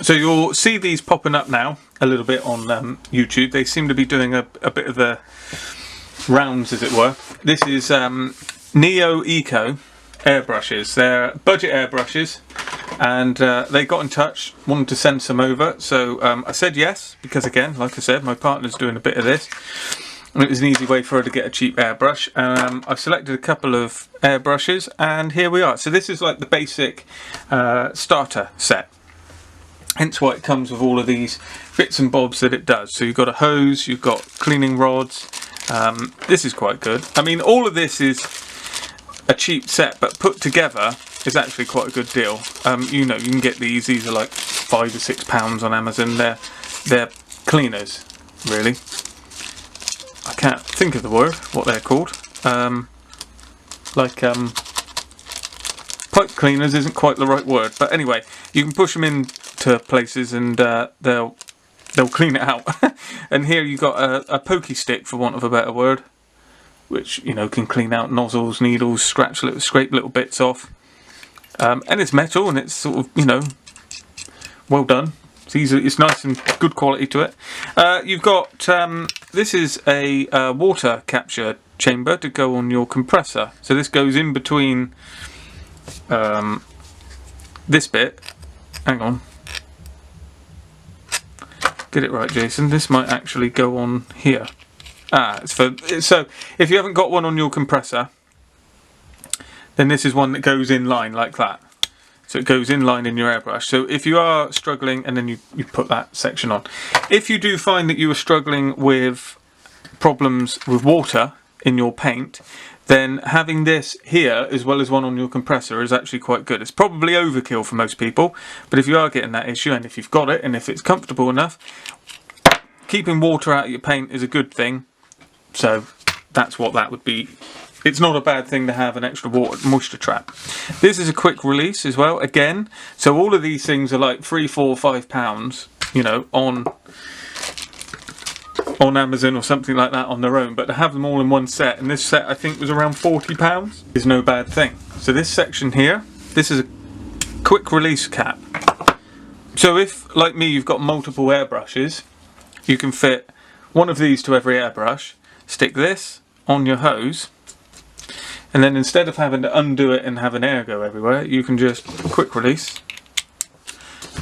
So you'll see these popping up now a little bit on YouTube. They seem to be doing a bit of the rounds, as it were. This is NEOECO airbrushes. They're budget airbrushes, and they got in touch, wanted to send some over. So I said yes, because again, like I said, my partner's doing a bit of this. And it was an easy way for her to get a cheap airbrush. I've selected a couple of airbrushes, and here we are. So this is like the basic starter set. Hence why it comes with all of these bits and bobs that it does. So you've got a hose, you've got cleaning rods. This is quite good. I mean, all of this is a cheap set, but put together is actually quite a good deal. You know, you can get these. These are like £5 or £6 on Amazon. They're cleaners, really. I can't think of the word, what they're called. Pipe cleaners isn't quite the right word, but anyway, you can push them into places and they'll clean it out. And here you've got a pokey stick, for want of a better word, which, you know, can clean out nozzles, needles, scrape little bits off. And it's metal, and it's sort of, you know, well done. It's nice and good quality to it. You've got this is a water capture chamber to go on your compressor. So this goes in between this bit. Hang on, get it right, Jason. This might actually go on here. So if you haven't got one on your compressor, then this is one that goes in line like that. So it goes in line in your airbrush. So if you are struggling, and then you put that section on. If you do find that you are struggling with problems with water in your paint, then having this here as well as one on your compressor is actually quite good. It's probably overkill for most people, but if you are getting that issue, and if you've got it, and if it's comfortable enough, keeping water out of your paint is a good thing. So that's what that would be. It's not a bad thing to have an extra moisture trap. This is a quick release as well, again. So all of these things are like £3, £4, £5, you know, on Amazon or something like that on their own. But to have them all in one set, and this set I think was around £40, is no bad thing. So this section here, this is a quick release cap. So if, like me, you've got multiple airbrushes, you can fit one of these to every airbrush, stick this on your hose, and then instead of having to undo it and have an air go everywhere, you can just quick release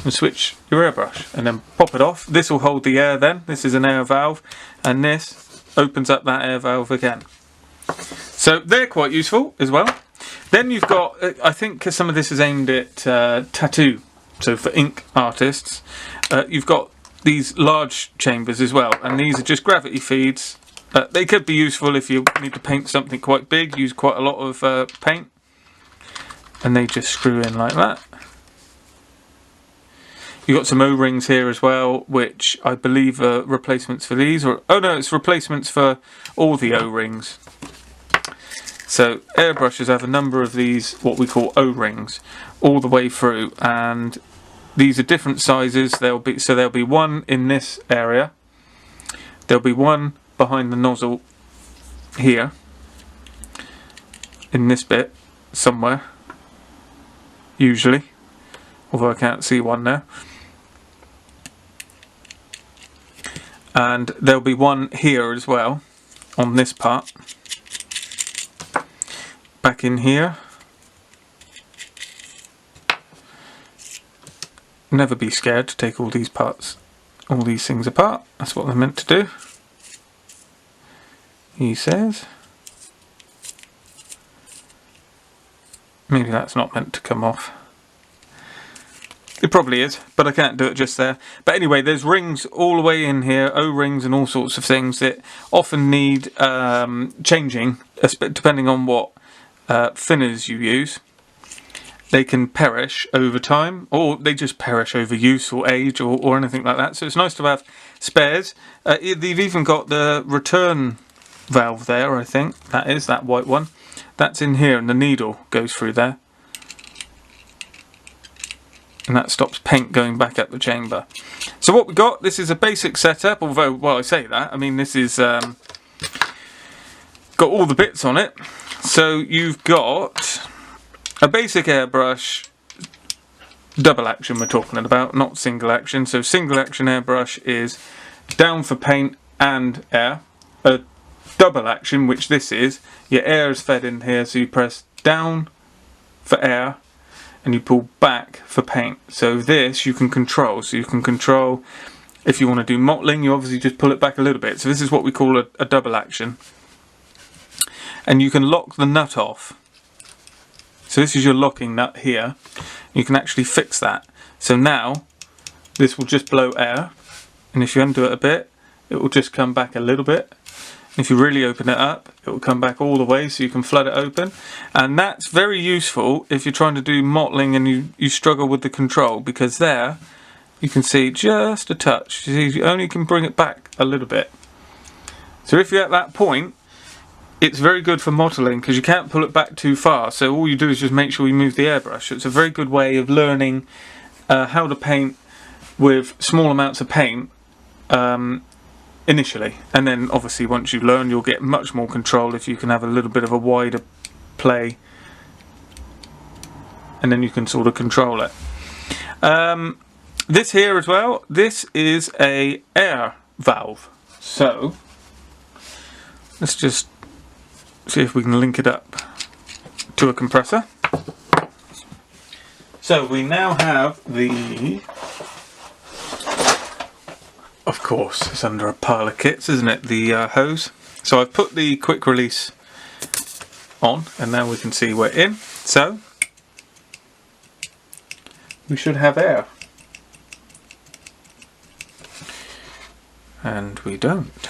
and switch your airbrush and then pop it off. This will hold the air then. This is an air valve, and this opens up that air valve again. So they're quite useful as well. Then you've got, I think some of this is aimed at tattoo, so for ink artists, you've got these large chambers as well, and these are just gravity feeds. They could be useful if you need to paint something quite big, use quite a lot of paint, and they just screw in like that. You've got some O-rings here as well, which I believe are replacements for these, or oh no, it's replacements for all the O-rings. So airbrushes have a number of these, what we call O-rings, all the way through, and these are different sizes. There'll be one in this area, there'll be one behind the nozzle here, in this bit somewhere, usually, although I can't see one now, and there'll be one here as well on this part, back in here. Never be scared to take all these things apart. That's what they're meant to do, he says. Maybe that's not meant to come off. It probably is, but I can't do it just there. But anyway, there's rings all the way in here, O-rings and all sorts of things that often need changing, depending on what thinners you use. They can perish over time, or they just perish over use or age or anything like that. So it's nice to have spares. They've even got the return valve there, I think. That is that white one. That's in here, and the needle goes through there. And that stops paint going back up the chamber. So what we got, this is a basic setup, although, well, I say that, I mean, this is got all the bits on it. So you've got a basic airbrush, double action we're talking about, not single action. So single action airbrush is down for paint and air. A double action, which this is, your air is fed in here, so you press down for air and you pull back for paint. So this you can control. So you can control if you want to do mottling, you obviously just pull it back a little bit. So this is what we call a double action. And you can lock the nut off. So this is your locking nut here. You can actually fix that. So now this will just blow air, and if you undo it a bit, it will just come back a little bit. If you really open it up, it will come back all the way, so you can flood it open. And that's very useful if you're trying to do mottling and you struggle with the control, because there you can see just a touch. You see, you only can bring it back a little bit. So if you're at that point, it's very good for mottling because you can't pull it back too far. So all you do is just make sure you move the airbrush. It's a very good way of learning how to paint with small amounts of paint initially, and then obviously once you learn, you'll get much more control if you can have a little bit of a wider play, and then you can sort of control it. This here as well, this is a air valve. So let's just see if we can link it up to a compressor. So we now have the, of course it's under a pile of kits, isn't it, the hose. So I've put the quick release on, and now we can see we're in. So we should have air. And we don't.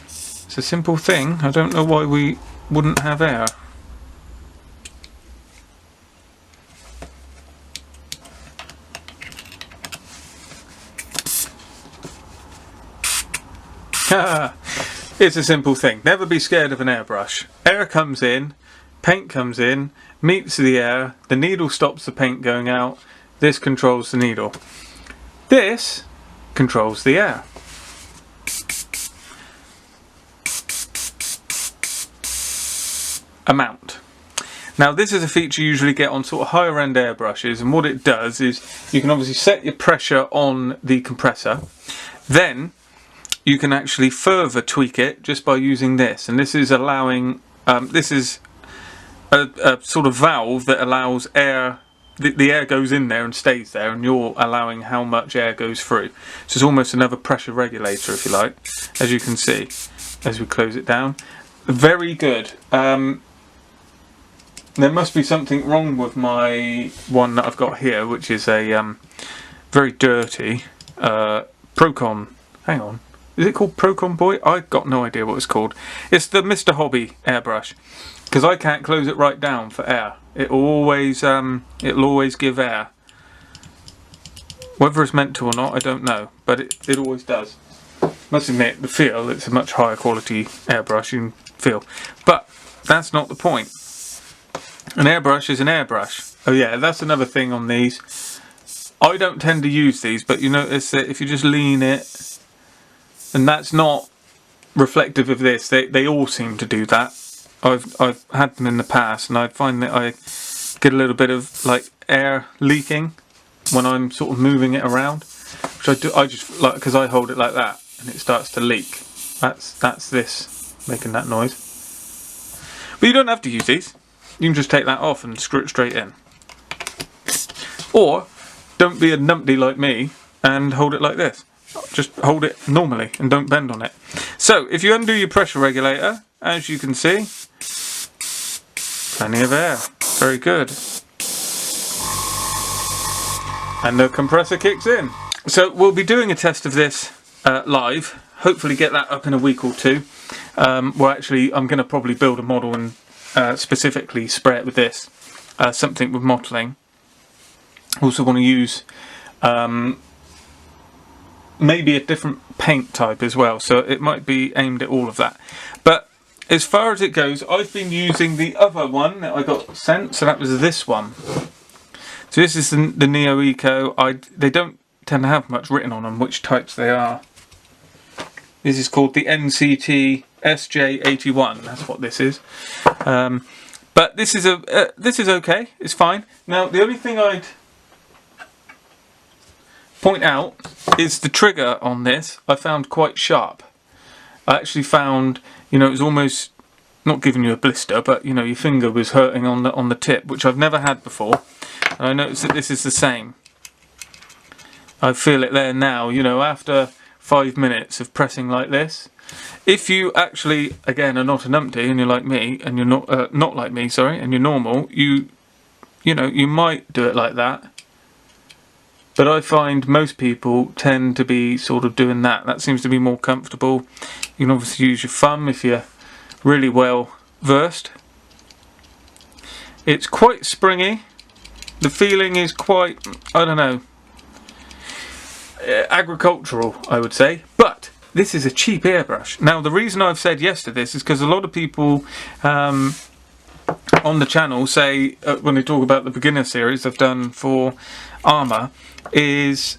It's a simple thing. I don't know why we wouldn't have air. It's a simple thing. Never be scared of an airbrush. Air comes in, paint comes in, meets the air, the needle stops the paint going out, this controls the needle. This controls the air. Amount. Now this is a feature you usually get on sort of higher end airbrushes, and what it does is you can obviously set your pressure on the compressor, then you can actually further tweak it just by using this, and this is allowing this is a sort of valve that allows air, the air goes in there and stays there, and you're allowing how much air goes through. So it's almost another pressure regulator, if you like, as you can see as we close it down. Very good. There must be something wrong with my one that I've got here, which is a very dirty Procon. Hang on, is it called Procon Boy? I've got no idea what it's called. It's the Mr. Hobby airbrush, because I can't close it right down for air. It'll always give air. Whether it's meant to or not, I don't know, but it always does. Must admit, the feel, it's a much higher quality airbrush, you can feel. But that's not the point. An airbrush is an airbrush. Oh yeah, that's another thing on these. I don't tend to use these, but you notice that if you just lean it, and that's not reflective of this, they all seem to do that. I've had them in the past, and I find that I get a little bit of like air leaking when I'm sort of moving it around, which I just like, because I hold it like that and it starts to leak. That's this making that noise. But you don't have to use these. You can just take that off and screw it straight in. Or don't be a numpty like me and hold it like this. Just hold it normally and don't bend on it. So if you undo your pressure regulator, as you can see, plenty of air. Very good. And the compressor kicks in. So we'll be doing a test of this live. Hopefully get that up in a week or two. Well, actually, I'm going to probably build a model and specifically spray it with this. Something with mottling. Also want to use maybe a different paint type as well, so it might be aimed at all of that. But as far as it goes, I've been using the other one that I got sent, so that was this one. So this is the NEOECO. They don't tend to have much written on them, which types they are. This is called the NCT SJ81, that's what this is. But this is okay. It's fine. Now the only thing I'd point out is the trigger on this. I found quite sharp. I actually found, you know, it was almost not giving you a blister, but you know, your finger was hurting on the tip, which I've never had before. And I noticed that this is the same. I feel it there now, you know, after 5 minutes of pressing like this. If you actually, again, are not a numpty and you're like me, and you're not like me, sorry, and you're normal, you know, you might do it like that. But I find most people tend to be sort of doing that. That seems to be more comfortable. You can obviously use your thumb if you're really well versed. It's quite springy. The feeling is quite, I don't know, agricultural, I would say. But this is a cheap airbrush. Now the reason I've said yes to this is because a lot of people on the channel say, when they talk about the beginner series I've done for Armour, is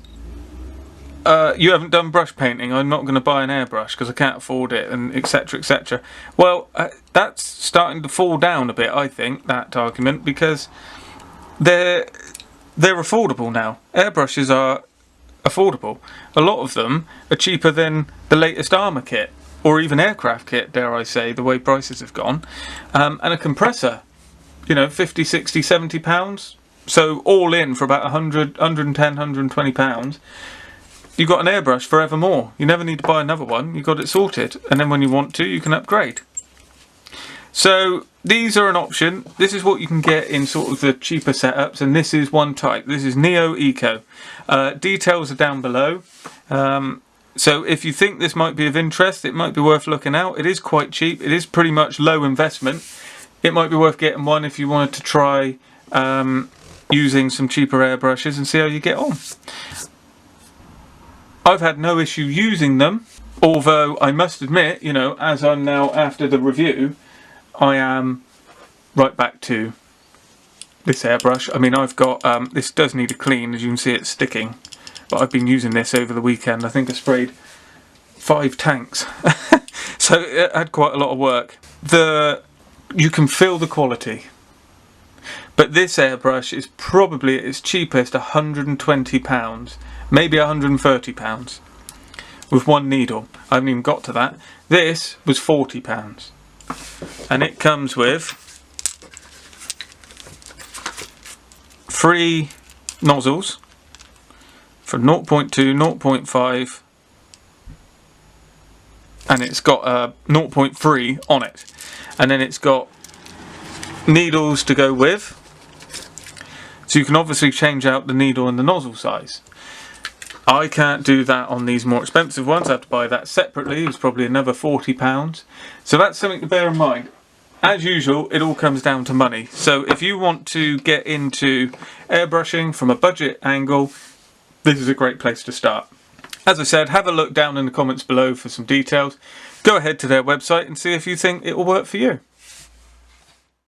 you haven't done brush painting, I'm not going to buy an airbrush because I can't afford it, and etc, etc. Well, that's starting to fall down a bit, I think, that argument, because they're affordable now. Airbrushes are affordable. A lot of them are cheaper than the latest Armour kit, or even aircraft kit, dare I say, the way prices have gone. And a compressor, you know, 50, 60, 70 pounds. So all in for about 100, 110, 120 pounds. You've got an airbrush forevermore. You never need to buy another one. You've got it sorted. And then when you want to, you can upgrade. So these are an option. This is what you can get in sort of the cheaper setups, and this is one type. This is NEOECO. Details are down below. So if you think this might be of interest, it might be worth looking out. It is quite cheap. It is pretty much low investment. It might be worth getting one if you wanted to try using some cheaper airbrushes and see how you get on. I've had no issue using them, although I must admit, you know, as I'm now after the review, I am right back to this airbrush. I mean, I've got, this does need a clean, as you can see it's sticking, but I've been using this over the weekend. I think I sprayed 5 tanks, so it had quite a lot of work. You can feel the quality, but this airbrush is probably at its cheapest £120, maybe £130 with one needle. I haven't even got to that. This was £40. And it comes with 3 nozzles for 0.2, 0.5, and it's got a 0.3 on it. And then it's got needles to go with, so you can obviously change out the needle and the nozzle size. I can't do that on these more expensive ones. I have to buy that separately. It's probably another £40. So that's something to bear in mind. As usual, it all comes down to money. So if you want to get into airbrushing from a budget angle, this is a great place to start. As I said, have a look down in the comments below for some details. Go ahead to their website and see if you think it will work for you.